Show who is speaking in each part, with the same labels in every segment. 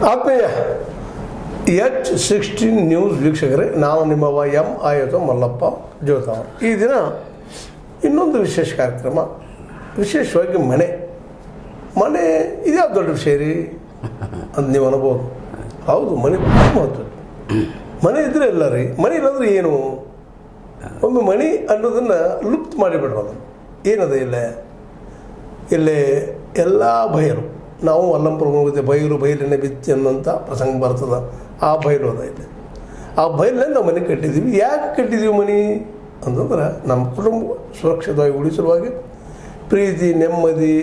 Speaker 1: ಆತ್ಮೀಯ H16 news ವೀಕ್ಷಕರೇ, ನಾವು ನಿಮ್ಮವ ಎಂ ಮಲ್ಲಪ್ಪ ಜೋತಾವ್. ಈ ದಿನ ಇನ್ನೊಂದು ವಿಶೇಷ ಕಾರ್ಯಕ್ರಮ, ವಿಶೇಷವಾಗಿ ಮನೆ ಇದ್ಯಾವ ದೊಡ್ಡ ವಿಷಯ ರೀ ಅಂತ ನೀವು ಅನ್ಬೋದು. ಹೌದು, ಮನೆ ಭಾಳ ಮಹತ್ವ. ಮನೆ ಇದ್ರೆ ಇಲ್ಲ ರೀ, ಮನೆ ಇಲ್ಲಾಂದ್ರೆ ಏನು? ಒಮ್ಮೆ ಮನೆ ಅನ್ನೋದನ್ನು ಲುಪ್ತ ಮಾಡಿಬಿಡ್ಬೋದು. ಏನದ ಇಲ್ಲೇ ಎಲ್ಲ ಬಯಲು, ನಾವು ಅಲ್ಲಂಪುರ ಹೋಗುತ್ತೆ, ಬಯಲಿನ ಬಿತ್ತಿ ಅನ್ನೋಂಥ ಪ್ರಸಂಗ ಬರ್ತದೆ. ಆ ಬಯಲು ಅದ ಇಲ್ಲಿ. ಆ ಬಯಲಲ್ಲಿ ನಾವು ಮನೆ ಕಟ್ಟಿದ್ದೀವಿ. ಯಾಕೆ ಕಟ್ಟಿದ್ದೀವಿ ಮನೆ ಅಂತಂದ್ರೆ, ನಮ್ಮ ಕುಟುಂಬ ಸುರಕ್ಷಿತವಾಗಿ ಉಳಿಸುವಾಗಿ, ಪ್ರೀತಿ ನೆಮ್ಮದಿ,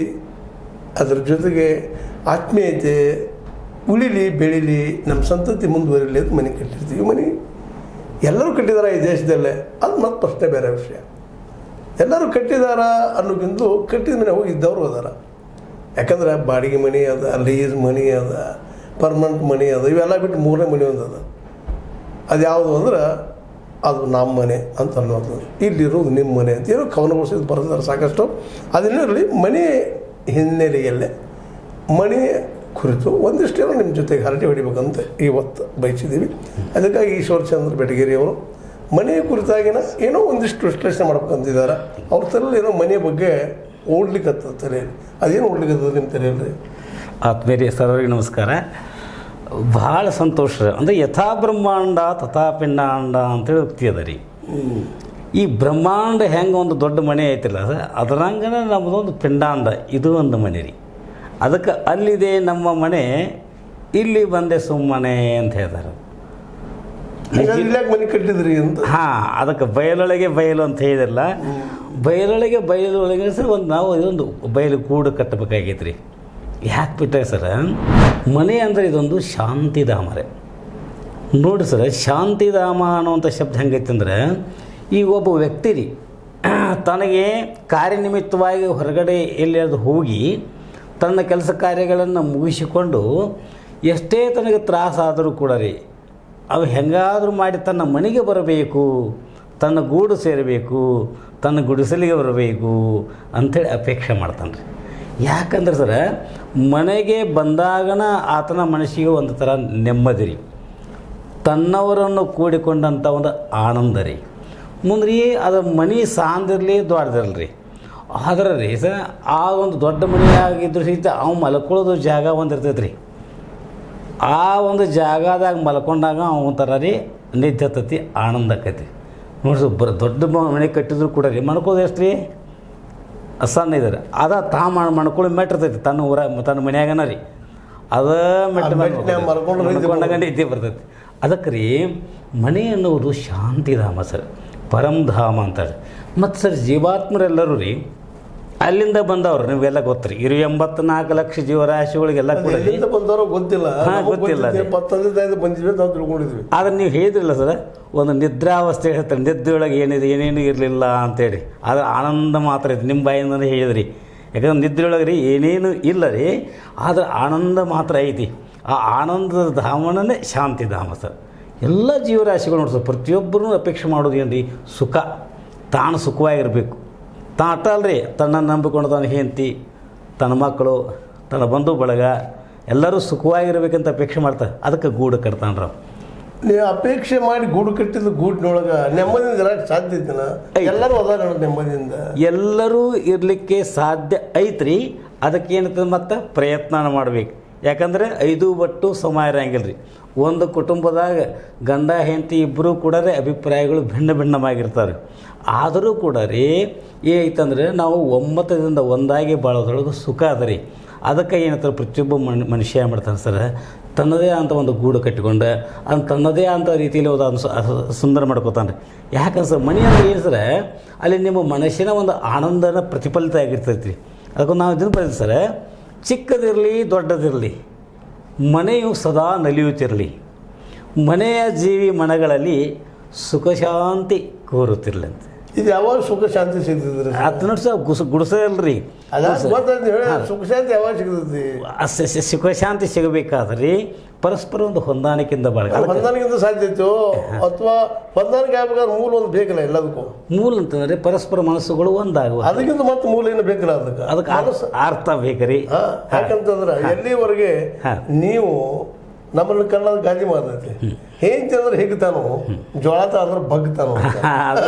Speaker 1: ಅದ್ರ ಜೊತೆಗೆ ಆತ್ಮೀಯತೆ ಉಳಿಲಿ ಬೆಳೀಲಿ, ನಮ್ಮ ಸಂತತಿ ಮುಂದುವರಿಲಿ ಅಂತ ಮನೆ ಕಟ್ಟಿರ್ತೀವಿ. ಮನೆ ಎಲ್ಲರೂ ಕಟ್ಟಿದಾರ ಈ ದೇಶದಲ್ಲೇ, ಅದು ಮತ್ತೆ ಪ್ರಶ್ನೆ ಬೇರೆ ವಿಷಯ. ಎಲ್ಲರೂ ಕಟ್ಟಿದಾರ ಅನ್ನೋಕ್ಕಿಂತ ಕಟ್ಟಿದ ಮನೆ ಹೋಗಿ ಇದ್ದವರು ಅದಾರ. ಯಾಕಂದ್ರೆ ಬಾಡಿಗೆ ಮನೆ ಅದ, ಲೀಸ್ ಮನೆ ಅದ, ಪರ್ಮನೆಂಟ್ ಮನೆ ಅದ, ಇವೆಲ್ಲ ಬಿಟ್ಟು ಮೂರನೇ ಮನೆ ಒಂದು ಅದ. ಅದು ಯಾವುದು ಅಂದ್ರೆ ಅದು ನಮ್ಮ ಮನೆ ಅಂತ ಅನ್ನೋದು. ಇಲ್ಲಿರೋದು ನಿಮ್ಮ ಮನೆ ಅಂತ ಏನೋ ಕವನಗೊಳಿಸಿದ್ದು ಬರ್ತಿದ್ದಾರೆ ಸಾಕಷ್ಟು. ಅದನ್ನಿರಲಿ, ಮನೆ ಹಿನ್ನೆಲೆಯಲ್ಲೇ ಮನೆ ಕುರಿತು ಒಂದಿಷ್ಟೇನೋ ನಿಮ್ಮ ಜೊತೆಗೆ ಹರಟೆ ಹೊಡಿಬೇಕಂತ ಇವತ್ತು ಬಯಸಿದ್ದೀವಿ. ಅದಕ್ಕಾಗಿ ಈಶ್ವರಚಂದ್ರ ಬೆಟಗೇರಿ ಅವರು ಮನೆಯ ಕುರಿತಾಗಿನ ಏನೋ ಒಂದಿಷ್ಟು ವಿಶ್ಲೇಷಣೆ ಮಾಡ್ಬೇಕಂತಿದ್ದಾರೆ. ಅವ್ರ ತಲೆಯಲ್ಲಿ ಏನೋ ಮನೆಯ ಬಗ್ಗೆ ಓಡ್ಲಿಕ್ಕತ್ತದ ತಲೆಯಲ್ಲಿ. ಅದೇನು ಓಡ್ಲಿಕ್ಕತ್ತದ ನಿಮ್ಮ ತಲೆಯಲ್ಲಿ?
Speaker 2: ಆತ್ಮೀಯ ಸರ್ವರಿಗೆ ನಮಸ್ಕಾರ. ಭಾಳ ಸಂತೋಷ. ಅಂದರೆ ಯಥಾ ಬ್ರಹ್ಮಾಂಡ ತಥಾ ಪಿಂಡಾಂಡ ಅಂತೇಳಿ ಉಕ್ತಿ ಅದ ರೀ. ಈ ಬ್ರಹ್ಮಾಂಡ ಹೆಂಗೆ ಒಂದು ದೊಡ್ಡ ಮನೆ ಐತಿಲ್ಲ, ಅದರಂಗನ ನಮ್ಮದೊಂದು ಪಿಂಡಾಂಡ, ಇದು ಒಂದು ಮನೆ ರೀ. ಅದಕ್ಕೆ ಅಲ್ಲಿದೆ ನಮ್ಮ ಮನೆ, ಇಲ್ಲಿ ಬಂದೆ ಸುಮ್ಮನೆ ಅಂತ ಹೇಳ್ತಾರೆ.
Speaker 1: ಮನೆ ಕಟ್ಟಿದ್ರಿ ಅಂತ.
Speaker 2: ಹಾಂ, ಅದಕ್ಕೆ ಬಯಲೊಳಗೆ ಬಯಲು ಅಂತ ಹೇಳಿದಿಲ್ಲ. ಬಯಲೊಳಗೆ ಬಯಲೊಳಗೆ ಸರ್ ನಾವು ಇದೊಂದು ಬಯಲು ಕೂಡು ಕಟ್ಟಬೇಕಾಗೈತೆ ರೀ. ಯಾಕೆ ಬಿಟ್ಟಾಗ ಸರ, ಮನೆ ಅಂದರೆ ಇದೊಂದು ಶಾಂತಿಧಾಮ ರೀ. ನೋಡಿ ಸರ, ಶಾಂತಿಧಾಮ ಅನ್ನುವಂಥ ಶಬ್ದ ಹೆಂಗೈತೆ ಅಂದ್ರೆ, ಈಗ ಒಬ್ಬ ವ್ಯಕ್ತಿ ರೀ ತನಗೆ ಕಾರ್ಯನಿಮಿತ್ತವಾಗಿ ಹೊರಗಡೆ ಎಲ್ಲಿಯಾದ್ರು ಹೋಗಿ ತನ್ನ ಕೆಲಸ ಕಾರ್ಯಗಳನ್ನು ಮುಗಿಸಿಕೊಂಡು ಎಷ್ಟೇ ತನಗೆ ತ್ರಾಸಾದರೂ ಕೂಡ ರೀ, ಅವು ಹೆಂಗಾದರೂ ಮಾಡಿ ತನ್ನ ಮನೆಗೆ ಬರಬೇಕು, ತನ್ನ ಗೂಡು ಸೇರಬೇಕು, ತನ್ನ ಗುಡಿಸಲಿಗೆ ಬರಬೇಕು ಅಂಥೇಳಿ ಅಪೇಕ್ಷೆ ಮಾಡ್ತಾನೆ ರೀ. ಯಾಕಂದ್ರೆ ಸರ, ಮನೆಗೆ ಬಂದಾಗನ ಆತನ ಮನಸ್ಸಿಗೆ ಒಂದು ಥರ ನೆಮ್ಮದಿ ರೀ, ತನ್ನವರನ್ನು ಕೂಡಿಕೊಂಡಂಥ ಒಂದು ಆನಂದ ರೀ. ಮುಂದೆ ಅದು ಮನೆ ಸಾಂದಿರಲಿ ದೊಡ್ಡದಿರಲಿ, ಆದ್ರೆ ರೀ ಸರ್, ಆ ಒಂದು ದೊಡ್ಡ ಮನೆಯಾಗಿದ್ರು ಸಹಿತ ಅವು ಮಲ್ಕೊಳ್ಳೋದು ಜಾಗ ಒಂದು ಇರ್ತೈತೆ ರೀ. ಆ ಒಂದು ಜಾಗದಾಗ ಮಲ್ಕೊಂಡಾಗ ಒಂಥರ ರೀ ನಿದ್ದೆ ಹತ್ತತಿ, ಆನಂದ ಆಕೈತಿ. ನೋಡಿ ದೊಡ್ಡ ಮನೆ ಕಟ್ಟಿದ್ರು ಕೂಡ ರೀ ಮನ್ಕೋದು ಎಷ್ಟು ರೀ ಸಣ್ಣ ಇದ್ದಾರೆ, ಅದ ಮಣ್ಕೊಳ್ಳಿ ಮೆಟ್ಟಿರ್ತೈತಿ ತನ್ನ ಮನ್ಯಾಗನ ರೀ. ಅದ ಮಣ್ಕೊಂಡಾಗ ನಿದ್ದೆ ಬರ್ತೈತಿ. ಅದಕ್ಕೆ ರೀ ಮನೆ ಅನ್ನೋದು ಶಾಂತಿಧಾಮ ಸರ್, ಪರಂಧಾಮ ಅಂತಾರೆ. ಮತ್ತು ಸರ್, ಜೀವಾತ್ಮರೆಲ್ಲರೂ ರೀ ಅಲ್ಲಿಂದ ಬಂದವ್ರು, ನೀವೆಲ್ಲ ಗೊತ್ತ್ರಿ. 84 ಲಕ್ಷ ಜೀವರಾಶಿಗಳಿಗೆಲ್ಲ ಕೂಡ
Speaker 1: ಬಂದವರು ಗೊತ್ತಿಲ್ಲ.
Speaker 2: ಹಾಂ, ಗೊತ್ತಿಲ್ಲ. ಆದ್ರೆ ನೀವು ಹೇಳಿದ್ರಲ್ಲ ಸರ್, ಒಂದು ನಿದ್ರಾವಸ್ಥೆ ಹೇಳ್ತಾರೆ, ನಿದ್ದೆಯೊಳಗೆ ಏನಿದೆ ಏನೇನು ಇರಲಿಲ್ಲ ಅಂತೇಳಿ. ಆದರೆ ಆನಂದ ಮಾತ್ರ ಐತಿ, ನಿಮ್ಮ ಬಾಯಿಂದನೇ ಹೇಳಿದ್ರಿ. ಯಾಕಂದ್ರೆ ನಿದ್ರೆಯೊಳಗೆ ರೀ ಏನೇನು ಇಲ್ಲ ರೀ, ಆದರೆ ಆನಂದ ಮಾತ್ರ ಐತಿ. ಆ ಆನಂದದ ಧಾಮನೇ ಶಾಂತಿಧಾಮ ಸರ್. ಎಲ್ಲ ಜೀವರಾಶಿಗಳು ನೋಡಿ ಸರ್, ಪ್ರತಿಯೊಬ್ಬರೂ ಅಪೇಕ್ಷೆ ಮಾಡೋದು ಏನು ರೀ, ಸುಖ. ತಾನು ಸುಖವಾಗಿರಬೇಕು. ಅಟ್ಟ ಅಲ್ರಿ, ತನ್ನನ್ನು ನಂಬಿಕೊಂಡು ತನ್ನ ಹೆಂಡತಿ, ತನ್ನ ಮಕ್ಕಳು, ತನ್ನ ಬಂಧು ಬಳಗ ಎಲ್ಲರೂ ಸುಖವಾಗಿರ್ಬೇಕಂತ ಅಪೇಕ್ಷೆ ಮಾಡ್ತಾರೆ. ಅದಕ್ಕೆ ಗೂಡು ಕಟ್ತಾನ್ರ.
Speaker 1: ನೀವು ಅಪೇಕ್ಷೆ ಮಾಡಿ ಗೂಡು ಕಟ್ಟಿದ್ದು ಗೂಡಿನೊಳಗೆ ನೆಮ್ಮದಿಯಿಂದ ಇರೋಕ್ಕೆ ಸಾಧ್ಯ ಐತಿನ? ಎಲ್ಲರೂ ಅದಾರ ನೆಮ್ಮದಿಯಿಂದ,
Speaker 2: ಎಲ್ಲರೂ ಇರಲಿಕ್ಕೆ ಸಾಧ್ಯ ಐತ್ರಿ. ಅದಕ್ಕೆ ಏನಂತಂದ್ರೆ ಮತ್ತೆ ಪ್ರಯತ್ನ ಮಾಡಬೇಕು. ಯಾಕಂದರೆ 5 ಒಟ್ಟು ಸಮ ಇರೋಂಗಿಲ್ಲ ರೀ. ಒಂದು ಕುಟುಂಬದಾಗ ಗಂಡ ಹೆಂಡತಿ ಇಬ್ಬರೂ ಕೂಡ ಅಭಿಪ್ರಾಯಗಳು ಭಿನ್ನವಾಗಿರ್ತಾರೆ. ಆದರೂ ಕೂಡ ರೀ ಏನೈತಂದರೆ, ನಾವು ಒಮ್ಮತದಿಂದ ಒಂದಾಗಿ ಬಾಳೋದ್ರೊಳಗೆ ಸುಖ ಅದ ರೀ. ಅದಕ್ಕೆ ಏನಂತಾರೆ, ಪ್ರತಿಯೊಬ್ಬ ಮನುಷ್ಯ ಏನು ಮಾಡ್ತಾನೆ ಸರ್, ತನ್ನದೇ ಅಂತ ಒಂದು ಗೂಡು ಕಟ್ಟಿಕೊಂಡು ಅದು ತನ್ನದೇ ಅಂತ ರೀತಿಯಲ್ಲಿ ಒಂದು ಸುಂದರ ಮಾಡ್ಕೋತಾನೆ ರೀ. ಯಾಕಂದ್ರೆ ಸರ್, ಮನೆ ಅಂದ್ರೆ ಏನು ಸರ, ಅಲ್ಲಿ ನಿಮ್ಮ ಮನಸ್ಸಿನ ಒಂದು ಆನಂದನ ಪ್ರತಿಫಲಿತ ಆಗಿರ್ತೈತಿ ರೀ. ಅದಕ್ಕೆ ನಾವು ಇದನ್ನು ಬರೀತೀವಿ ಸರ, ಚಿಕ್ಕದಿರಲಿ ದೊಡ್ಡದಿರಲಿ ಮನೆಯು ಸದಾ ನಲಿಯುತ್ತಿರಲಿ, ಮನೆಯ ಜೀವಿ ಮನಗಳಲ್ಲಿ ಸುಖ ಶಾಂತಿ ಕೋರುತ್ತಿರಲಿ ಅಂತ.
Speaker 1: ಇದು ಯಾವಾಗ ಸುಖ ಶಾಂತಿ ಸಿಗ್ತದ್ರಿ?
Speaker 2: ಅದು ನೋಡಿ ಸರ್, ಗುಡಿಸಲ್ರಿ,
Speaker 1: ಸುಖ ಶಾಂತಿ ಯಾವಾಗ ಸಿಗ್ತೈತಿ?
Speaker 2: ಸುಖ ಶಾಂತಿ ಸಿಗಬೇಕಾದ್ರಿ ಪರಸ್ಪರ ಒಂದು ಹೊಂದಾಣಿಕೆಯಿಂದ ಬಾಳ.
Speaker 1: ಹೊಂದಾಣಿಕೆಯಿಂದ ಸಾಧ್ಯ ಇತ್ತು, ಅಥವಾ ಹೊಂದಾಣಿಕೆ ಆಗ್ಬೇಕಾದ್ರೆ ಮೂಲ ಒಂದು ಬೇಕಲ್ಲ ಎಲ್ಲದಕ್ಕೂ.
Speaker 2: ಮೂಲ ಅಂತಂದ್ರೆ ಪರಸ್ಪರ ಮನಸ್ಸುಗಳು ಒಂದಾಗುವ,
Speaker 1: ಅದಕ್ಕಿಂತ ಮತ್ತೆ ಮೂಲ ಏನು ಬೇಕಲ್ಲ, ಅದಕ್ಕೆ
Speaker 2: ಅರ್ಥ ಬೇಕ್ರಿ.
Speaker 1: ಯಾಕಂತಂದ್ರೆ ಎಲ್ಲಿವರೆಗೆ ನೀವು ನಮ್ಮಲ್ಲಿ ಕನ್ನಡ ಗಾದಿ ಮಾತೈತಿ ಹೆಂಚ ಅಂದ್ರೆ ಹಿಗ್ತಾನು ಜೋಳಾತ ಅಂದ್ರೆ ಬಗ್ತಾನು
Speaker 2: ಅದು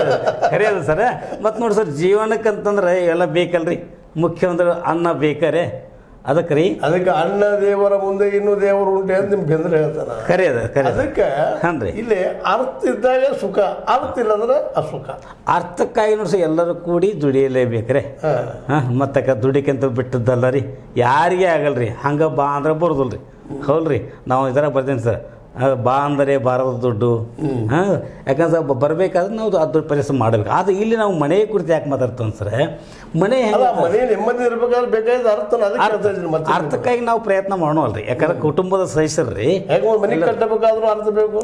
Speaker 2: ಖರೆ ಅದು ಸರ್. ಮತ್ತು ನೋಡಿ ಸರ್, ಜೀವನಕ್ಕಂತಂದ್ರೆ ಎಲ್ಲ ಬೇಕಲ್ರಿ. ಮುಖ್ಯ ಅಂದ್ರೆ ಅನ್ನ ಬೇಕಾರೆ ಅದಕ್ಕೆ ರೀ,
Speaker 1: ಅದಕ್ಕೆ ಅನ್ನ ದೇವರ ಮುಂದೆ ಇನ್ನೂ ದೇವರು ಉಂಟೆ ಅಂತ ನಿಮ್ ಬೆಂದ್ರೆ ಹೇಳ್ತಾನ.
Speaker 2: ಖರೆ ಅದ ಖರೆ.
Speaker 1: ಅದಕ್ಕೆ
Speaker 2: ಹಾನ್ರಿ,
Speaker 1: ಇಲ್ಲಿ ಅರ್ಥ ಇದ್ದಾಗ ಸುಖ, ಅರ್ಥ ಇಲ್ಲ ಅಂದ್ರೆ ಅಸುಖ.
Speaker 2: ಅರ್ಥಕ್ಕಾಗಿ ನೋಡಿ ಸರ್ ಎಲ್ಲರೂ ಕೂಡಿ ದುಡಿಯಲೇಬೇಕ್ರೆ. ಹಾಂ, ಮತ್ತೆ ದುಡಿಕೆಂತ ಬಿಟ್ಟದ್ದಲ್ಲ ರೀ, ಯಾರಿಗೆ ಆಗಲ್ರಿ. ಹಂಗೆ ಬಾ ಅಂದ್ರೆ ಬರೋದಿಲ್ಲ ರೀ. ಹೌಲ್ರಿ, ನಾವು ಇದರಾಗ ಬರ್ತೀನಿ ಸರ್, ಬಾ ಅಂದರೆ ಬಾರದ ದುಡ್ಡು. ಹಾಂ, ಯಾಕಂದ್ರೆ ಬರಬೇಕಾದ್ರೆ ನಾವು ಅದು ಪರಿಶ್ರಮ ಮಾಡಬೇಕು. ಆದರೆ ಇಲ್ಲಿ ನಾವು ಮನೆ ಕುರಿತು ಯಾಕೆ ಮಾತಾಡ್ತೀವಿ ಸರ್, ಮನೆ
Speaker 1: ಮನೆ ನೆಮ್ಮದಿ ಇರ್ಬೇಕಾದ್ರೆ ಬೇಕಾದ
Speaker 2: ಅರ್ಥಕ್ಕಾಗಿ ನಾವು ಪ್ರಯತ್ನ ಮಾಡೋಲ್ರಿ. ಯಾಕಂದ್ರೆ ಕುಟುಂಬದ ಸದಸ್ಯರು ರೀ,
Speaker 1: ಮನೆ ಕಟ್ಟಬೇಕಾದ್ರೂ ಅರ್ಥ ಬೇಕು,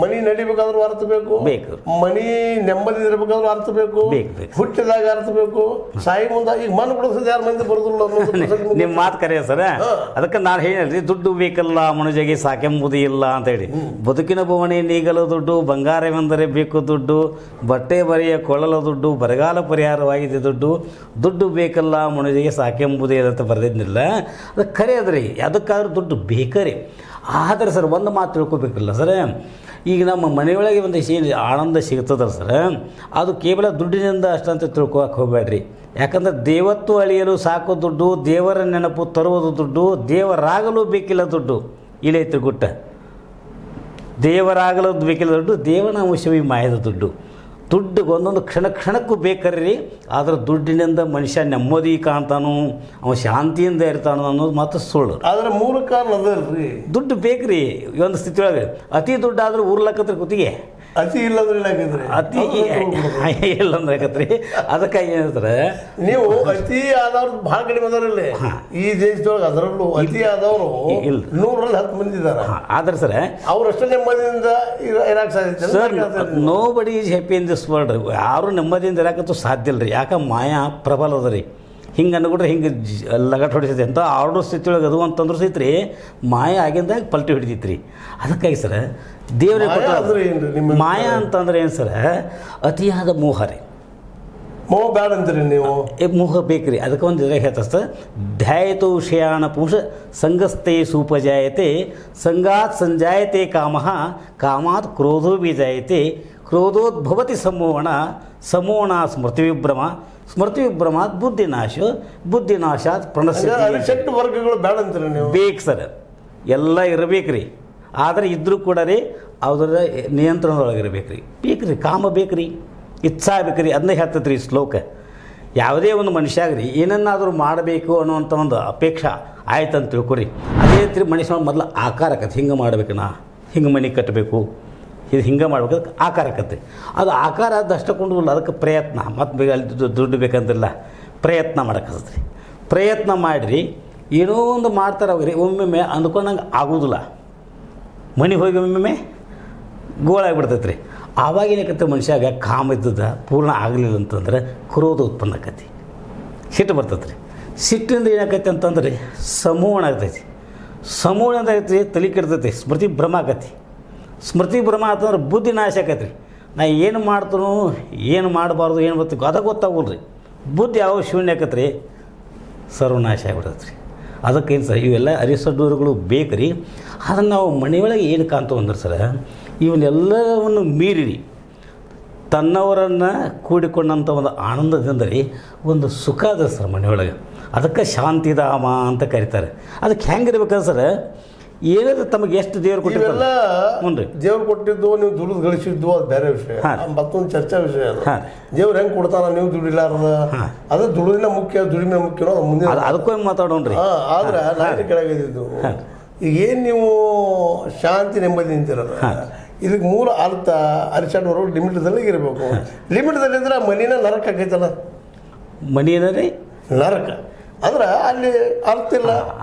Speaker 1: ಮನಿ ನಡಿಬೇಕಾದ್ರೂ ಅರ್ಥ ಬೇಕು, ಮನಿ ನೆಮ್ಮದಿ ಇರ್ಬೇಕಾದ್ರೂ ಅರ್ಥ ಬೇಕು, ಹುಟ್ಟಿದಾಗ ಅರ್ಥ ಬೇಕು, ಸಾಯಿ ಮುಂದೆ ಈಗ ಮಣ್ಣು ಕೊಡಿಸೋದು ಯಾರು ಮಂದಿ ಬರೋದಿಲ್ಲ.
Speaker 2: ನಿಮ್ಮ ಮಾತು ಕರೆಯ ಸರ್. ಅದಕ್ಕೆ ನಾನು ಹೇಳಿದ್ರಿ, ದುಡ್ಡು ಬೇಕಲ್ಲ ಮನುಜಗೆ ಸಾಕೆಂಬುದು ಇಲ್ಲ ಅಂತ ಹೇಳಿ. ಬದುಕಿನ ಭವಣೆ ನೀಗಲು ದುಡ್ಡು, ಬಂಗಾರವೆಂದರೆ ಬೇಕು ದುಡ್ಡು, ಬಟ್ಟೆ ಬರೆಯ ಕೊಳ್ಳಲು ದುಡ್ಡು, ಬರಗಾಲ ಪರಿಹಾರವಾಗಿದೆ ದುಡ್ಡು, ದುಡ್ಡು ಬೇಕಲ್ಲ ಮನುಜಗೆ ಸಾಕೆಂಬುದೇ ಅಂತ ಬರೆದಿದ್ನಿಲ್ಲ. ಅದು ಖರೆ ಅದ್ರಿ, ಅದಕ್ಕಾದ್ರೂ ದುಡ್ಡು ಬೇಕರಿ. ಆದರೆ ಸರ್ ಒಂದು ಮಾತು ತಿಳ್ಕೊಬೇಕಲ್ಲ ಸರ್, ಈಗ ನಮ್ಮ ಮನೆಯೊಳಗೆ ಒಂದು ಆನಂದ ಸಿಗ್ತದಲ್ಲ ಸರ್, ಅದು ಕೇವಲ ದುಡ್ಡಿನಿಂದ ಅಷ್ಟಂತ ತಿಳ್ಕೊಳಕ್ಕೆ ಹೋಗಬೇಡ್ರಿ. ಯಾಕಂದ್ರೆ ದೇವತ್ತು ಅಳಿಯಲು ಸಾಕು ದುಡ್ಡು, ದೇವರ ನೆನಪು ತರುವುದು ದುಡ್ಡು, ದೇವರಾಗಲು ಬೇಕಿಲ್ಲ ದುಡ್ಡು. ಇಲ್ಲೈತಿ ಗುಟ್ಟ, ದೇವರಾಗಲು ಬೇಕಿಲ್ಲ ದುಡ್ಡು, ದೇವನ ಅಂಶವಿ ಮಾಯದ ದುಡ್ಡು. ದುಡ್ಡಿಗೆ ಒಂದೊಂದು ಕ್ಷಣಕ್ಕೂ ಬೇಕರ್ರಿ. ಆದರೆ ದುಡ್ಡಿನಿಂದ ಮನುಷ್ಯ ನೆಮ್ಮದಿ ಕಾಣ್ತಾನು, ಅವ ಶಾಂತಿಯಿಂದ ಇರ್ತಾನು ಅನ್ನೋದು ಮಾತು ಸುಳ್ಳು.
Speaker 1: ಆದರೆ ಮೂಲ ಕಾರಣ ಅದಲ್ರಿ,
Speaker 2: ದುಡ್ಡು ಬೇಕ್ರಿ. ಈ ಒಂದು ಸ್ಥಿತಿ ಒಳಗೆ ಅತಿ ದುಡ್ಡು ಆದ್ರೆ ಊರ್ಲಕ್ಕತ್ರ ಕುತ್ತಿಗೆ,
Speaker 1: ಅತಿ ಇಲ್ಲಂದ್ರೆ ಏನಾಗಿದ್ರಿ,
Speaker 2: ಅತಿ ಇಲ್ಲ ಅಂದ್ರೆ ಯಾಕತ್ರಿ. ಅದಕ್ಕಾಗಿ ಏನಂತಾರೆ,
Speaker 1: ನೀವು ಅತಿ ಆದವ್ರು ಭಾಳ ಕಡಿಮೆ ಅದಾರಲ್ಲಿ ಈ ದೇಶದೊಳಗೆ. ಅದರಲ್ಲೂ ಅತಿ ಆದವರು 100ರಲ್ಲಿ 10 ಮಂದಿ ಇದ್ದಾರೆ.
Speaker 2: ಆದ್ರೆ ಸರ್
Speaker 1: ಅವರಷ್ಟು ನೆಮ್ಮದಿಯಿಂದ ಇರಕ್ಕೆ ಸಾಧ್ಯ
Speaker 2: ಸರ್. ನೋ ಬಡಿ is happy in this world. ಯಾರು ನೆಮ್ಮದಿಯಿಂದ ಇರಕ್ಕಂತೂ ಸಾಧ್ಯ ಇಲ್ಲ ರೀ. ಯಾಕೆ ಮಾಯಾ ಪ್ರಬಲ ಅದ ರೀ. ಹಿಂಗೆ ಅನ್ಕೊಟ್ರೆ ಹಿಂಗೆ ಲಗಟ್ ಹೊಡಿತೈತಿ ಅಂತ ಆರ್ಡರ್ ಸ್ಥಿತಿ ಒಳಗೆ ಅದು ಅಂತಂದ್ರೆ ಸಹಿತ ರೀ ಮಾಯ ಆಗಿಂದಾಗ ಪಲ್ಟಿ ಹೊಡಿತೈತಿ ರೀ. ಅದಕ್ಕಾಗಿ ಸರ್ ದೇವ್ರಿಗೆ ಕೊಟ್ಟ ಮಾಯ ಅಂತಂದ್ರೆ ಏನು ಸರ್, ಅತಿಯಾದ ಮೋಹ ರೀ.
Speaker 1: ಮೋಹ ಬ್ಯಾಡ ಅಂತೀರಿ ನೀವು.
Speaker 2: ಮೋಹ ಬೇಕ್ರಿ. ಅದಕ್ಕೆ ಒಂದು ಇದ್ರಾಗ ಹೇಳ್ತಾರೆ ಸರ್, ಧ್ಯಾಯತು ವಿಷಯಾಣ ಪುರುಷ ಸಂಗಸ್ಥೆ ಸೂಪಜಾಯತೆ, ಸಂಗಾತ್ ಸಂಜಾಯತೆ ಕಾಮಃ, ಕಾಮಾತ್ ಕ್ರೋಧೋ ಬೀಜಾಯತೆ, ಕ್ರೋಧೋದ್ಭವತಿ ಸಮೋಹಣ, ಸಮೋಹಣ ಸ್ಮೃತಿ ವಿಭ್ರಮ, ಸ್ಮೃತಿ ವಿಭ್ರಮಾತ್ ಬುದ್ಧಿನಾಶ, ಬುದ್ಧಿನಾಶಾತ್
Speaker 1: ಪ್ರಣಶ್ಯತಿ. ವರ್ಗಗಳು ಬೇಡ ಅಂತೀರಿ ನೀವು.
Speaker 2: ಬೇಕು ಸರ್, ಎಲ್ಲ ಇರಬೇಕ್ರಿ. ಆದರೆ ಇದ್ದರೂ ಕೂಡ ರೀ ಅದರ ನಿಯಂತ್ರಣದೊಳಗಿರ್ಬೇಕು ರೀ. ಬೇಕ್ರಿ, ಕಾಮ ಬೇಕ್ರಿ, ಇಚ್ಛಾ ಬೇಕ್ರಿ. ಅದನ್ನೇ ಹೇಳ್ತೈತೆ ರೀ ಶ್ಲೋಕ. ಯಾವುದೇ ಒಂದು ಮನುಷ್ಯಾಗ್ರಿ ಏನನ್ನಾದರೂ ಮಾಡಬೇಕು ಅನ್ನುವಂಥ ಒಂದು ಅಪೇಕ್ಷೆ ಆಯ್ತು ಅಂತ ತಿಳ್ಕೊರಿ. ಅದೇ ರೀತಿ ಮನುಷ್ಯ ಮೊದಲು ಆಕಾರಕತ್ತೆ, ಹಿಂಗೆ ಮಾಡ್ಬೇಕು, ನಾ ಹಿಂಗೆ ಮನೆ ಕಟ್ಟಬೇಕು, ಇದು ಹಿಂಗೆ ಮಾಡ್ಬೇಕು, ಆಕಾರಕತ್ತೆ. ಅದು ಆಕಾರ ದಷ್ಟಕೊಂಡಲ್ಲ, ಅದಕ್ಕೆ ಪ್ರಯತ್ನ. ಮತ್ತು ಬೇಗ ಅಲ್ಲಿ ದುಡ್ಡು ಬೇಕಂತಿಲ್ಲ, ಪ್ರಯತ್ನ ಮಾಡೋಕ್ಕತ್ರಿ. ಪ್ರಯತ್ನ ಮಾಡಿರಿ, ಏನೋ ಒಂದು ಮಾಡ್ತಾರೆ ಅವ್ರಿ. ಒಮ್ಮೊಮ್ಮೆ ಅಂದ್ಕೊಂಡಂಗೆ ಆಗೋದಿಲ್ಲ. ಮನೆ ಹೋಗಿ ಒಮ್ಮೊಮ್ಮೆ ಗೋಳಾಗ್ಬಿಡ್ತೈತೆ ರೀ. ಆವಾಗೇನಕತ್ತೆ ಮನುಷ್ಯಾಗ ಕಾಮ ಇದ್ದದ ಪೂರ್ಣ ಆಗಲಿಲ್ಲ ಅಂತಂದ್ರೆ ಕ್ರೋಧ ಉತ್ಪನ್ನ ಆಕತಿ, ಸಿಟ್ಟು ಬರ್ತೈತೆ ರೀ. ಸಿಟ್ಟಿಂದ ಏನಾಕೈತಿ ಅಂತಂದ್ರೆ ಸಮೂಹಣ ಆಗ್ತೈತಿ. ಸಮೂಹಣ ಆಗೈತಿ, ತಲೆ ಕೆಡ್ತೈತಿ, ಸ್ಮೃತಿ ಭ್ರಮ ಆಕತಿ. ಸ್ಮೃತಿ ಭ್ರಮ ಅಂತಂದ್ರೆ ಬುದ್ಧಿ ನಾಶ ಆಕೈತಿ ರೀ. ನಾ ಏನು ಮಾಡ್ತಾನೋ ಏನು ಮಾಡಬಾರ್ದು ಏನು ಬರ್ತೀವಿ ಅದ ಗೊತ್ತಾಗೋಲ್ಲ ರೀ. ಬುದ್ಧಿ ಯಾವ ಶೂನ್ಯ ಆಕತ್ರಿ ರೀ, ಸರ್ವನಾಶ ಆಗಿಬಿಡ್ತೈತೆ ರೀ. ಅದಕ್ಕೇನು ಸರ್ ಇವೆಲ್ಲ ಅರಿಸಡ್ಡೂರುಗಳು ಬೇಕು ರೀ. ಅದನ್ನು ನಾವು ಮನೆಯೊಳಗೆ ಏನು ಕಾಣ್ತೇವೆ ಅಂದ್ರೆ ಸರ್, ಇವನ್ನೆಲ್ಲವನ್ನು ಮೀರಿ ತನ್ನವರನ್ನು ಕೂಡಿಕೊಂಡಂಥ ಒಂದು ಆನಂದದಿಂದ ರೀ ಒಂದು ಸುಖ ಅದ ಸರ್ ಮನೆಯೊಳಗೆ. ಅದಕ್ಕೆ ಶಾಂತಿಧಾಮ ಅಂತ ಕರೀತಾರೆ. ಅದಕ್ಕೆ ಹೆಂಗಿರ್ಬೇಕಂದ್ರೆ ಸರ್, ಏನಾದ್ರು ತಮಗೆ ಎಷ್ಟು ದೇವ್ರು ಕೊಟ್ಟಿಲ್ಲ, ಹ್ಞೂ ರೀ,
Speaker 1: ದೇವ್ರು ಕೊಟ್ಟಿದ್ದು ನೀವು ದುಡಿದು ಗಳಿಸಿದ್ದು ಅದು ಬೇರೆ ವಿಷಯ, ಮತ್ತೊಂದು ಚರ್ಚಾ ವಿಷಯ ಅದು. ದೇವ್ರು ಹೆಂಗೆ ಕೊಡ್ತಾನ, ನೀವು ದುಡಿಲಾರದ, ಅದು ದುಡಿದಿನ ಮುಖ್ಯ, ದುಡಿಮೆ ಮುಖ್ಯನೋ ಅದು ಮುಂದೆ
Speaker 2: ಅದಕ್ಕೂ ಮಾತಾಡೋಣ್ರಿ.
Speaker 1: ಆದ್ರೆ ನಾನು ಕೆಳಗಿದ್ದು ಈಗ ಏನು ನೀವು ಶಾಂತಿ ನೆಮ್ಮದಿ ನಿಂತಿರಲ್ಲ, ಇದಕ್ಕೆ ಮೂಲ ಅರ್ಥ ಅರಿಚಾಡೋರು ಲಿಮಿಟ್ದಲ್ಲಿ ಇರಬೇಕು. ಲಿಮಿಟ್ದಲ್ಲಿ ಇದ್ರೆ ಮನಿನ ನರಕ ಆಕೈತಲ್ಲ.
Speaker 2: ಮನಿ ಏನರಿ
Speaker 1: ನರಕ ಅಂದ್ರೆ ಅಲ್ಲಿ ಅರ್ಥ ಇಲ್ಲ.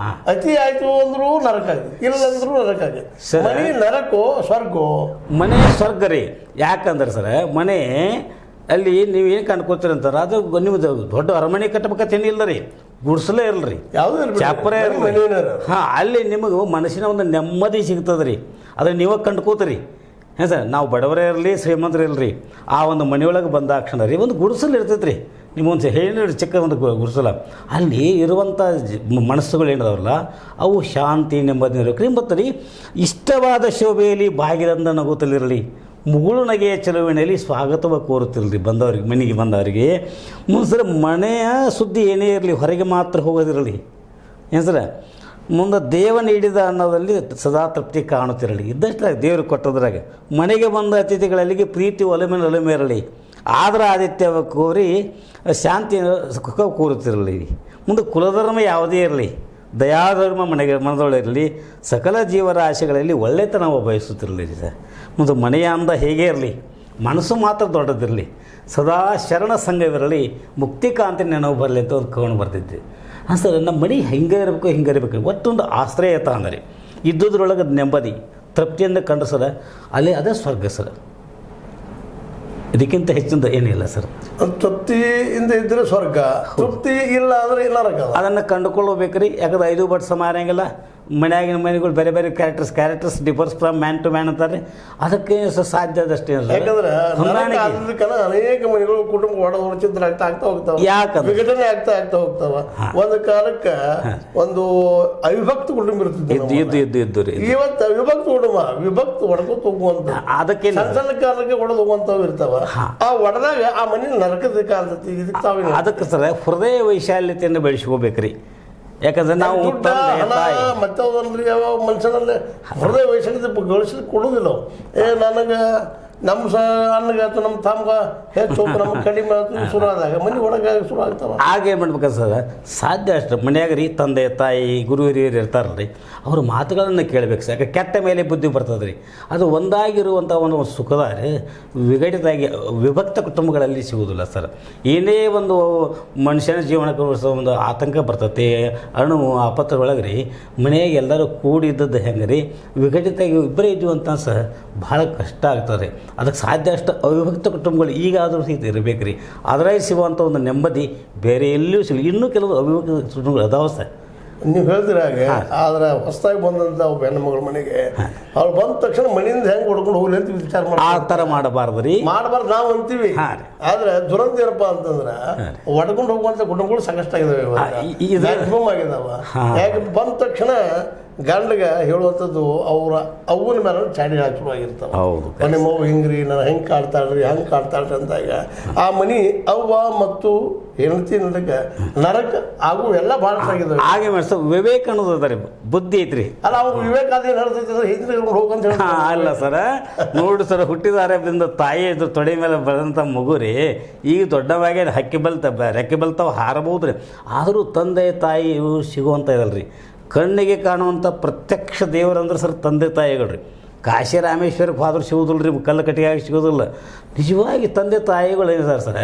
Speaker 1: ಅತಿ ಆಯ್ತು ಅಂದ್ರೂ ನರಕ ಆಗಿದೆ, ಇಲ್ಲ ಅಂದ್ರೂ ನರಕ ಆಗಿದೆ. ಮನೆ ನರಕೋ ಸ್ವರ್ಗೋ?
Speaker 2: ಮನೆ ಸ್ವರ್ಗ ರೀ. ಯಾಕಂದ್ರೆ ಸರ್ ಮನೆ ಅಲ್ಲಿ ನೀವು ಏನು ಕಂಡ್ಕೋತೀರಿ ಅಂತಾರೆ, ಅದು ನಿಮ್ದು ದೊಡ್ಡ ಅರಮನೆ ಕಟ್ಟಬೇಕಂತೇನಿಲ್ಲ ರೀ, ಗುಡ್ಸಲೇ ಇರಲ್ರಿ, ಚಾಪರೇ ಇರಲಿ. ಹಾಂ, ಅಲ್ಲಿ ನಿಮಗೆ ಮನಸ್ಸಿನ ಒಂದು ನೆಮ್ಮದಿ ಸಿಗ್ತದೆ ರೀ. ಅದನ್ನು ನೀವು ಕಂಡ್ಕೋತೀರಿ. ಹಾಂ ಸರ್, ನಾವು ಬಡವರೇ ಇರಲಿ ಶ್ರೀಮಂತರೇ ಇರಲಿ, ಆ ಒಂದು ಮನೆಯೊಳಗೆ ಬಂದಾಕ್ಷಣ ರೀ ಒಂದು ಗುಡಿಸಲು ಇರ್ತೈತೆ ರೀ. ನಿಮ್ಮೊಂದು ಹೇಳಿ ಚಿಕ್ಕ ಒಂದು ಗುರುಸಲ್ಲ ಅಲ್ಲಿ ಇರುವಂಥ ಮನಸ್ಸುಗಳು ಏನಿದಾವಲ್ಲ ಅವು ಶಾಂತಿ ನೆಮ್ಮದಿ ಇರಬೇಕು. ಮತ್ತು ರೀ ಇಷ್ಟವಾದ ಶೋಭೆಯಲ್ಲಿ ಬಾಗಿಲಂದ ನಗುತ್ತಲಿರಲಿ, ಮುಗುಳು ನಗೆಯ ಚೆಲುವಿನಲ್ಲಿ ಸ್ವಾಗತವ ಕೋರುತ್ತಿರಲಿ ಬಂದವರಿಗೆ, ಮನೆಗೆ ಬಂದವರಿಗೆ. ಮುಂದೆ ಮನೆಯ ಸುದ್ದಿ ಏನೇ ಇರಲಿ ಹೊರಗೆ ಮಾತ್ರ ಹೋಗೋದಿರಲಿ. ಏನು ಸರ, ಮುಂದೆ ದೇವ ನೀಡಿದ ಅನ್ನೋದಲ್ಲಿ ಸದಾ ತೃಪ್ತಿ ಕಾಣುತ್ತಿರಲಿ. ಇದ್ದಷ್ಟು ದೇವರು ಕೊಟ್ಟದ್ರಾಗ ಮನೆಗೆ ಬಂದ ಅತಿಥಿಗಳಲ್ಲಿಗೆ ಪ್ರೀತಿ ಒಲಮೆ ಇರಲಿ. ಆದ್ರೆ ಆದಿತ್ಯವ ಕೋರಿ ಶಾಂತಿ ಸುಖ ಕೂರುತ್ತಿರಲಿ. ಮುಂದೆ ಕುಲಧರ್ಮ ಯಾವುದೇ ಇರಲಿ, ದಯಾಧರ್ಮ ಮನದೊಳಗಿರಲಿ, ಸಕಲ ಜೀವರಾಶಿಗಳಲ್ಲಿ ಒಳ್ಳೆತನ ಬಯಸುತ್ತಿರಲಿ ಸರ್. ಮುಂದೆ ಮನೆಯ ಅಂದ ಹೇಗೆ ಇರಲಿ, ಮನಸ್ಸು ಮಾತ್ರ ದೊಡ್ಡದಿರಲಿ, ಸದಾ ಶರಣ ಸಂಘವಿರಲಿ, ಮುಕ್ತಿಕಾಂತಿ ನೆನಪು ಬರಲಿ ಅಂತ ಒಂದು ಕವನ ಬರ್ತಿದ್ದೆ. ಹಾಂ ಸರ್, ನಮ್ಮ ಮನೆ ಹಿಂಗೆ ಇರಬೇಕು ಒಟ್ಟೊಂದು ಆಶ್ರಯತ ಅಂದರೆ ಇದ್ದುದ್ರೊಳಗೆ ನೆಮ್ಮದಿ ತೃಪ್ತಿಯಿಂದ ಕಂಡು ಸರ ಅಲ್ಲಿ ಅದೇ ಸ್ವರ್ಗ ಸರ್. ಇದಕ್ಕಿಂತ ಹೆಚ್ಚಿಂದ ಏನಿಲ್ಲ ಸರ್.
Speaker 1: ತೃಪ್ತಿಯಿಂದ ಇದ್ದರೆ ಸ್ವರ್ಗ, ತೃಪ್ತಿ ಇಲ್ಲ ಅಂದರೆ ಇಲ್ಲ ನರಕ.
Speaker 2: ಅದನ್ನು ಕಂಡುಕೊಳ್ಳಬೇಕ್ರಿ. ಯಾಕಂದ್ರೆ 5 ವರ್ಷ ಮಾರಂಗಿಲ್ಲ. ಮನೆಯಾಗಿನ ಮನೆಗಳು ಬೇರೆ ಬೇರೆ characters differs from man to man ಅಂತಾರೆ. ಅದಕ್ಕೆ ಸಾಧ್ಯ ಅದಷ್ಟೇ.
Speaker 1: ಯಾಕಂದ್ರೆ ಅನೇಕ ಮನೆಗಳು ಕುಟುಂಬ ಹೊಡೆದ ಆಗ್ತಾ ಹೋಗ್ತಾವ,
Speaker 2: ಯಾಕಂದ್ರೆ
Speaker 1: ವಿಘಟನೆ ಆಗ್ತಾ ಹೋಗ್ತಾವ. ಒಂದು ಕಾಲಕ್ಕೆ ಒಂದು ಅವಿಭಕ್ತ ಕುಟುಂಬ
Speaker 2: ಇದ್ದು ರೀ.
Speaker 1: ಇವತ್ತು ಅವಿಭಕ್ತ ಕುಟುಂಬ ವಿಭಕ್ತ ಹೊಡ್ಕೊತ ಹೋಗುವಂತ, ಅದಕ್ಕೆ ಸಣ್ಣ ಸಣ್ಣ ಕಾಲಕ್ಕೆ ಹೊಡೆದು ಹೋಗುವಂತವ್ ಇರ್ತಾವ. ಆ ಹೊಡೆದಾಗ ಆ ಮನೆ ನರಕದ ಕಾಲದತಿ.
Speaker 2: ಅದಕ್ಕೆ ಸರ್ ಹೃದಯ ವೈಶಾಲ್ಯತೆಯನ್ನು ಬೆಳೆಸ್ಕೋಬೇಕ್ರಿ. ಯಾಕಂದ್ರೆ ನಾವು
Speaker 1: ಮತ್ತಲ್ರಿ ಯಾವ ಮನುಷ್ಯನಲ್ಲಿ ಹೃದಯ ವೈಶಾಲ್ಯತೆ ಗಳಿಸ್ಲಿಕ್ಕೆ ಕೊಡುದಿಲ್ಲ. ನನಗೆ ನಮ್ಮ ಅಣ್ಣಗೆ ಆಯ್ತು, ನಮ್ಮ ತಮ್ಗೆ ಹೆಚ್ಚು ನಮ್ಗೆ ಕಡಿಮೆ ಆಯ್ತು, ಶುರು ಆದಾಗ ಮನೆ ಒಳಗೆ ಶುರು ಆಗ್ತಾವ.
Speaker 2: ಹಾಗೆ ಮಾಡ್ಬೇಕಂತ ಸರ್ ಸಾಧ್ಯ ಅಷ್ಟು. ಮನ್ಯಾಗ ರೀ ತಂದೆ ತಾಯಿ ಗುರು ಹಿರಿಯರು ಇರ್ತಾರಲ್ರಿ, ಅವ್ರ ಮಾತುಗಳನ್ನು ಕೇಳಬೇಕು ಸರ್. ಯಾಕೆ ಕೆಟ್ಟ ಮೇಲೆ ಬುದ್ಧಿ ಬರ್ತದೆ ರೀ. ಅದು ಒಂದಾಗಿರುವಂಥ ಒಂದು ಸುಖದ ವಿಘಟಿತಾಗಿ ವಿಭಕ್ತ ಕುಟುಂಬಗಳಲ್ಲಿ ಸಿಗುವುದಿಲ್ಲ ಸರ್. ಏನೇ ಒಂದು ಮನುಷ್ಯನ ಜೀವನಕ್ಕೆ ಒಂದು ಆತಂಕ ಬರ್ತೈತೆ, ಅಣು ಆಪತ್ತರೊಳಗೆ ರೀ ಮನೆಯಾಗ ಎಲ್ಲರೂ ಕೂಡಿದ್ದದ್ದು ಹೆಂಗೆ ರೀ ವಿಘಟಿತಾಗಿ ಇಬ್ಬರೇ ಇದ್ವು ಅಂತ ಸರ್ ಭಾಳ ಕಷ್ಟ ಆಗ್ತದೆ. ಅದಕ್ಕೆ ಸಾಧ್ಯ ಅಷ್ಟು ಅವಿಭಕ್ತ ಕುಟುಂಬಗಳು ಈಗಾದರೂ ಸಹಿತ ಇರಬೇಕು ರೀ. ಅದರಾಗಿ ಸಿಗುವಂಥ ಒಂದು ನೆಮ್ಮದಿ ಬೇರೆ ಎಲ್ಲಿಯೂ ಸಿಗಲಿ. ಇನ್ನೂ ಕೆಲವು ಅವಿಭಕ್ತ ಕುಟುಂಬಗಳು ಅದಾವ ಸರ್.
Speaker 1: ನೀವು ಹೇಳ್ತೀರ ಹಾಗೆ. ಆದ್ರೆ ಹೊಸದಾಗಿ ಬಂದಂಥ ಹೆಣ್ಣು ಮಗಳ ಮನೆಗೆ ಅವ್ರು ಬಂದ ತಕ್ಷಣ ಮನೆಯಿಂದ ಹೆಂಗೆ ಹೊಡ್ಕೊಂಡು ಹೋಗ್ಲಿ ಅಂತ ವಿಚಾರ ಮಾಡಿ
Speaker 2: ಆ ಥರ ಮಾಡಬಾರ್ದು ರೀ.
Speaker 1: ಮಾಡಬಾರ್ದು ನಾವು ಅಂತೀವಿ. ಆದ್ರೆ ದುರಂತ ಏನಪ್ಪ ಅಂತಂದ್ರೆ ಹೊಡ್ಕೊಂಡು ಹೋಗುವಂಥ ಕುಟುಂಬಗಳು ಸಾಕಷ್ಟು ಆಗಿದಾವೆ, ಮ್ಯಾಕ್ಸಿಮಮ್ ಆಗಿದಾವ. ಯಾಕೆ ಬಂದ ತಕ್ಷಣ ಗಂಡಗೆ ಹೇಳುವಂಥದ್ದು ಅವರ ಅವ್ವನ ಮೇಲೆ ಚಾಡಿ ಹಾಕಿ ಶುರುವಾಗಿರ್ತಾವೆ. ನಿಮ್ಮ ಅವ್ವ ಹಿಂಗ್ರಿ, ನಾನು ಹೆಂಗೆ ಕಾಡ್ತಾಳ್ರಿ ಹಂಗೆ ಕಾಡ್ತಾಳ್ರಿ ಅಂದಾಗ ಆ ಮನೆ ಅವ್ವ ಮತ್ತು ಹೆಂಡತಿ ನಡಕ ನರಕ ಹಾಗೂ ಎಲ್ಲ ಭಾಳ ಆಗಿದಾವೆ.
Speaker 2: ಹಾಗೆ ಮಾಡಿಸ ವಿವೇಕ ಅನ್ನೋದು ಅದ ರೀ, ಬುದ್ಧಿ ಐತ್ರಿ.
Speaker 1: ಅಲ್ಲ ಅವ್ರು ವಿವೇಕ ಅದೇನು ಹೇಳ್ತೈತೆ ಹಿಂದೆ ಹೋಗಂತ ಹೇಳಿ
Speaker 2: ಅಲ್ಲ ಸರ. ನೋಡಿ ಸರ್, ಹುಟ್ಟಿದಾರದಿಂದ ತಾಯಿ ಇದ್ರ ತೊಡೆ ಮೇಲೆ ಬೆಳೆದಂಥ ಮಗು ರೀ ಈಗ ದೊಡ್ಡವಾಗಿ ರೆಕ್ಕೆ ಬಲ್ತಾವ ಹಾರಬಹುದು ರೀ. ಆದರೂ ತಂದೆ ತಾಯಿ ಇವು ಸಿಗುವಂಥ ಇದಲ್ರಿ. ಕಣ್ಣಿಗೆ ಕಾಣುವಂಥ ಪ್ರತ್ಯಕ್ಷ ದೇವರಂದ್ರೆ ಸರ್ ತಂದೆ ತಾಯಿಗಳು ರೀ. ಕಾಶಿ ರಾಮೇಶ್ವರಕ್ಕೆ ಹೋದ್ರೆ ಸಿಗೋದಿಲ್ಲ ರೀ, ಕಲ್ಲು ಕಟ್ಟಿಗೆ ಸಿಗೋದಿಲ್ಲ. ನಿಜವಾಗಿ ತಂದೆ ತಾಯಿಗಳು ಏನಿದ್ದಾರೆ ಸರ್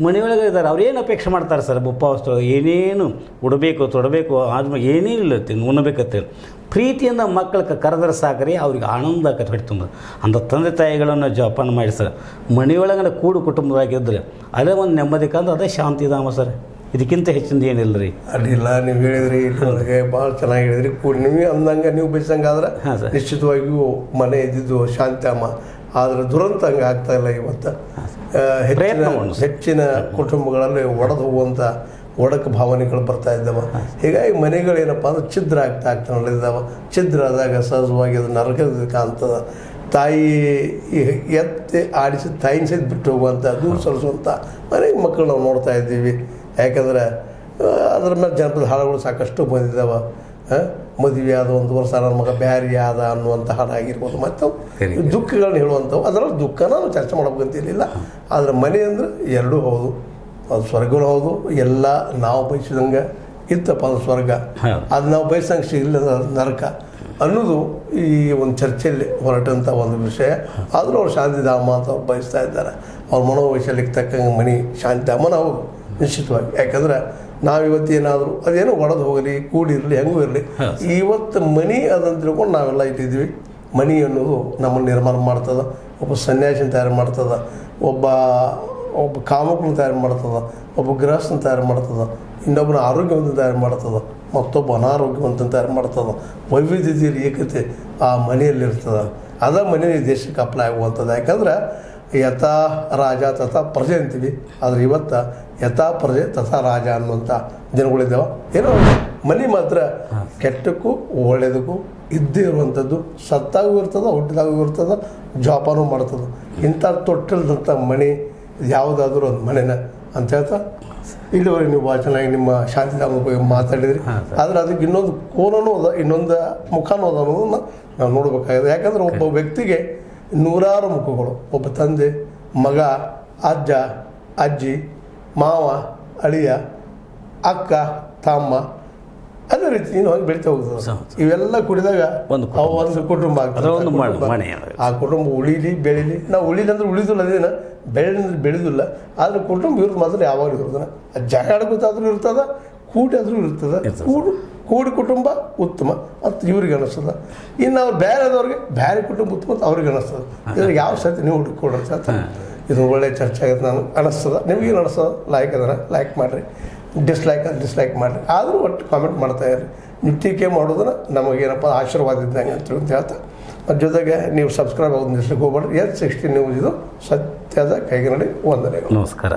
Speaker 2: ಮನೆಯೊಳಗೆ ಇದ್ದಾರೆ. ಅವ್ರು ಏನು ಅಪೇಕ್ಷೆ ಮಾಡ್ತಾರೆ ಸರ್ ಬುಪ್ಪಾವಸ್ಥೆಯೊಳಗೆ ಏನೇನು ಉಡಬೇಕು ತೊಡಬೇಕು ಆದ್ಮೇಲೆ ಏನೇನಿಲ್ಲ ಉಣ್ಣಬೇಕಂತೇಳಿ ಪ್ರೀತಿಯಿಂದ ಮಕ್ಕಳಿಗೆ ಕರೆದ್ರೆ ಸಾಕ್ರಿ ಅವ್ರಿಗೆ ಆನಂದ ಆಕತ್ತೆ ಹೊಟ್ಟೆ ತುಂಬ. ಅಂಥ ತಂದೆ ತಾಯಿಗಳನ್ನು ಜೋಪಾನ ಮಾಡಿ ಸರ್ ಮನೆಯೊಳಗಡೆ ಕೂಡು ಕುಟುಂಬದಾಗಿದ್ದರೆ ಅದೇ ಒಂದು ನೆಮ್ಮದಿ ಕಂದು ಅದೇ ಶಾಂತಿಧಾಮ ಸರ್. ಇದಕ್ಕಿಂತ ಹೆಚ್ಚಿಂದ ಏನಿಲ್ಲ ರೀ.
Speaker 1: ಅಡ್ಡಿಲ್ಲ, ನೀವು ಹೇಳಿದ್ರಿ ಇಲ್ಲಿವರೆಗೆ ಭಾಳ ಚೆನ್ನಾಗಿ ಹೇಳಿದ್ರಿ. ಕೂಡಿ ನೀವು ಅಂದಂಗೆ ನೀವು ಬಯಸಂಗಾದ್ರೆ ನಿಶ್ಚಿತವಾಗಿಯೂ ಮನೆ ಇದ್ದಿದ್ದು ಶಾಂತಿಧಾಮ. ಆದರೆ ದುರಂತ ಹಂಗೆ ಆಗ್ತಾ ಇಲ್ಲ. ಇವತ್ತು ಹೆಚ್ಚಿನ ಕುಟುಂಬಗಳಲ್ಲಿ ಒಡೆದು ಹೋಗುವಂಥ ಒಡಕು ಭಾವನೆಗಳು ಬರ್ತಾ ಇದ್ದಾವೆ. ಹೀಗಾಗಿ ಮನೆಗಳೇನಪ್ಪ ಅಂದ್ರೆ ಛಿದ್ರ ಆಗ್ತಾ ನಡೆದಿದ್ದಾವೆ. ಛಿದ್ರ ಆದಾಗ ಸಹಜವಾಗಿ ಅದು ನರಕದ ಕಾಣ್ತದೆ. ತಾಯಿ ಎತ್ತಿ ಆಡಿಸಿ ತಾಯಿನ ಸಹಿತ ಬಿಟ್ಟು ಹೋಗುವಂಥ ದೂರ ಸರಿಸುವಂಥ ಮನೆಗೆ ಮಕ್ಕಳು ನಾವು ನೋಡ್ತಾ ಇದ್ದೀವಿ. ಯಾಕಂದ್ರೆ ಅದ್ರ ಮೇಲೆ ಜನಪದ ಹಾಡುಗಳು ಸಾಕಷ್ಟು ಬಂದಿದ್ದಾವೆ. ಮದುವೆ ಆದ 1 ವರ್ಷ ನನ್ನ ಮಗ ಬ್ಯಾರಿ ಆದ ಅನ್ನುವಂಥ ಹಾಡು ಆಗಿರ್ಬೋದು. ಮತ್ತು ದುಃಖಗಳನ್ನ ಹೇಳುವಂಥವು. ಅದರಲ್ಲಿ ದುಃಖನ ನಾವು ಚರ್ಚೆ ಮಾಡ್ಬೇಕಂತಿರಲಿಲ್ಲ. ಆದರೆ ಮನೆ ಅಂದರೆ ಎರಡೂ ಹೌದು, ಅದು ಸ್ವರ್ಗನೂ ಹೌದು. ಎಲ್ಲ ನಾವು ಬಯಸಿದಂಗೆ ಇತ್ತಪ್ಪ ಅದು ಸ್ವರ್ಗ, ಅದು ನಾವು ಬಯಸಂಗೆ ಸಿಗಲಿಲ್ಲ ನರಕ ಅನ್ನೋದು ಈ ಒಂದು ಚರ್ಚೆಯಲ್ಲಿ ಹೊರಟಂಥ ಒಂದು ವಿಷಯ. ಆದರೂ ಅವ್ರು ಶಾಂತಿಧಾಮ ಅಂತ ಅವ್ರು ಬಯಸ್ತಾ ಇದ್ದಾರೆ. ಅವ್ರ ಮನೋವೈಶಲ್ಯಕ್ಕೆ ತಕ್ಕಂಗೆ ಮನೆ ಶಾಂತಿಧಾಮನ ಹೌದು ನಿಶ್ಚಿತವಾಗಿ. ಯಾಕಂದ್ರೆ ನಾವಿವತ್ತೇನಾದರೂ ಅದೇನೋ ಒಡೆದು ಹೋಗಲಿ ಕೂಡಿರಲಿ ಹೆಂಗೂ ಇರಲಿ, ಇವತ್ತು ಮನೆ ಅದಂತ ತಿಳ್ಕೊಂಡು ನಾವೆಲ್ಲ ಇಟ್ಟಿದ್ವಿ. ಮನೆ ಅನ್ನೋದು ನಮ್ಮನ್ನು ನಿರ್ಮಾಣ ಮಾಡ್ತದೆ. ಒಬ್ಬ ಸನ್ಯಾಸಿನ ತಯಾರು ಮಾಡ್ತದೆ, ಒಬ್ಬ ಕಾಮಕನ ತಯಾರು ಮಾಡ್ತದೆ, ಒಬ್ಬ ಗೃಹಸ್ಥನ ತಯಾರು ಮಾಡ್ತದೆ, ಇನ್ನೊಬ್ಬನ ಆರೋಗ್ಯವಂತ ತಯಾರು ಮಾಡ್ತದೆ, ಮತ್ತೊಬ್ಬ ಅನಾರೋಗ್ಯವಂತ ತಯಾರು ಮಾಡ್ತದೆ. ವೈವಿಧ್ಯತೆಯಲ್ಲಿ ಏಕತೆ ಆ ಮನೆಯಲ್ಲಿರ್ತದೆ. ಅದ ಮನೆ ದೇಶಕ್ಕೆ ಅಪ್ಲೈ ಆಗುವಂಥದ್ದು. ಯಾಕಂದ್ರೆ ಯಥಾ ರಾಜ ತಥಾ ಪ್ರಜೆ ಅಂತೀವಿ. ಆದರೆ ಇವತ್ತು ಯಥಾ ಪ್ರಜೆ ತಥಾ ರಾಜ ಅನ್ನುವಂಥ ಜನಗಳಿದ್ದಾವೆ. ಏನೋ ಮನೆ ಮಾತ್ರ ಕೆಟ್ಟಕ್ಕೂ ಒಳ್ಳೆಯದಕ್ಕೂ ಇದ್ದೇ ಇರುವಂಥದ್ದು, ಸತ್ತಾಗೂ ಇರ್ತದೆ, ಹುಟ್ಟಿದಾಗೂ ಇರ್ತದೆ, ಜೋಪಾನೂ ಮಾಡ್ತದೆ. ಇಂಥ ತೊಟ್ಟಿಲ್ದಂಥ ಮನೆ ಯಾವುದಾದ್ರೂ ಒಂದು ಮನೆನ ಅಂತ ಹೇಳ್ತಾ ಇಲ್ಲಿವರೆಗೆ ನೀವು ಭಾಳ ಚೆನ್ನಾಗಿ ನಿಮ್ಮ ಶಾಂತಿಧಾಮದ ಬಗ್ಗೆ ಮಾತಾಡಿದ್ರಿ. ಆದರೆ ಅದಕ್ಕೆ ಇನ್ನೊಂದು ಕೋನನೂ ಅದ, ಇನ್ನೊಂದು ಮುಖನೂ ಅದ ಅನ್ನೋದನ್ನು ನಾವು ನೋಡಬೇಕಾಗಿದೆ. ಯಾಕಂದರೆ ಒಬ್ಬ ವ್ಯಕ್ತಿಗೆ ನೂರಾರು ಮುಖಗಳು. ಒಬ್ಬ ತಂದೆ, ಮಗ, ಅಜ್ಜ, ಅಜ್ಜಿ, ಮಾವ, ಅಳಿಯ, ಅಕ್ಕ, ತಮ್ಮ, ಅದೇ ರೀತಿ ಇನ್ನು ಹೋಗಿ ಬೆಳೀತಾ ಹೋಗ್ತದೆ. ಇವೆಲ್ಲ ಕುಡಿದಾಗ ಒಂದು ಕುಟುಂಬ ಆಗ್ತದೆ. ಆ ಕುಟುಂಬ ಉಳಿಲಿ ಬೆಳೀಲಿ, ನಾವು ಉಳಿಲಿ ಅಂದ್ರೆ ಉಳಿದಿಲ್ಲ, ಅದೇನ ಬೆಳೆದ್ರೆ ಬೆಳೆದಿಲ್ಲ. ಆದರೆ ಕುಟುಂಬ ಇರೋದು ಮಾತ್ರ ಯಾವಾಗಲೂ ಇರೋದನ್ನ ಜಗಳ ಗೊತ್ತಾದ್ರೂ ಇರ್ತದ, ಕೂಡಿ ಆದರೂ ಇರ್ತದೆ. ಕೂಡಿ ಕುಟುಂಬ ಉತ್ತಮ ಅಂತ ಇವ್ರಿಗೆ ಅನ್ನಿಸ್ತದೆ. ಇನ್ನು ಅವ್ರು ಬೇರೆದವ್ರಿಗೆ ಬೇರೆ ಕುಟುಂಬ ಉತ್ತಮ ಅಂತ ಅವ್ರಿಗೆ ಅನ್ನಿಸ್ತದೆ. ಇದ್ರಿಗೆ ಯಾವ ಸತಿ ನೀವು ಹುಡುಕೊಡ್ರಿ ಅಂತ ಇದು ಒಳ್ಳೆ ಚರ್ಚೆ ಆಗುತ್ತೆ ನಾನು ಅನ್ನಿಸ್ತದೆ. ನಿಮಗೇನು ಅನ್ನಿಸ್ತದೆ? ಲೈಕ್ ಅದನ್ನು ಲೈಕ್ ಮಾಡಿರಿ, ಡಿಸ್ಲೈಕ್ ಮಾಡಿರಿ, ಆದರೂ ಒಟ್ಟು ಕಾಮೆಂಟ್ ಮಾಡ್ತಾ ಇರಿ. ನೀವು ಟೀಕೆ ಮಾಡೋದನ್ನ ನಮಗೇನಪ್ಪ ಆಶೀರ್ವಾದ ಇದ್ದಂಗೆ ಅಂತ ಹೇಳ್ತಾ, ಅದ್ರ ಜೊತೆಗೆ ನೀವು ಸಬ್ಸ್ಕ್ರೈಬ್ ಆಗೋದು ನಿಲ್ಲಿಸ್ಲಿಕ್ಕೆ ಹೋಗ್ಬೇಡ್ರಿ. S60 ನ್ಯೂಸ್ ಇದು ಸತ್ಯದ ಕೈಗನ್ನಡಿ. ವಂದನೆಗಳು.
Speaker 2: ನಮಸ್ಕಾರ.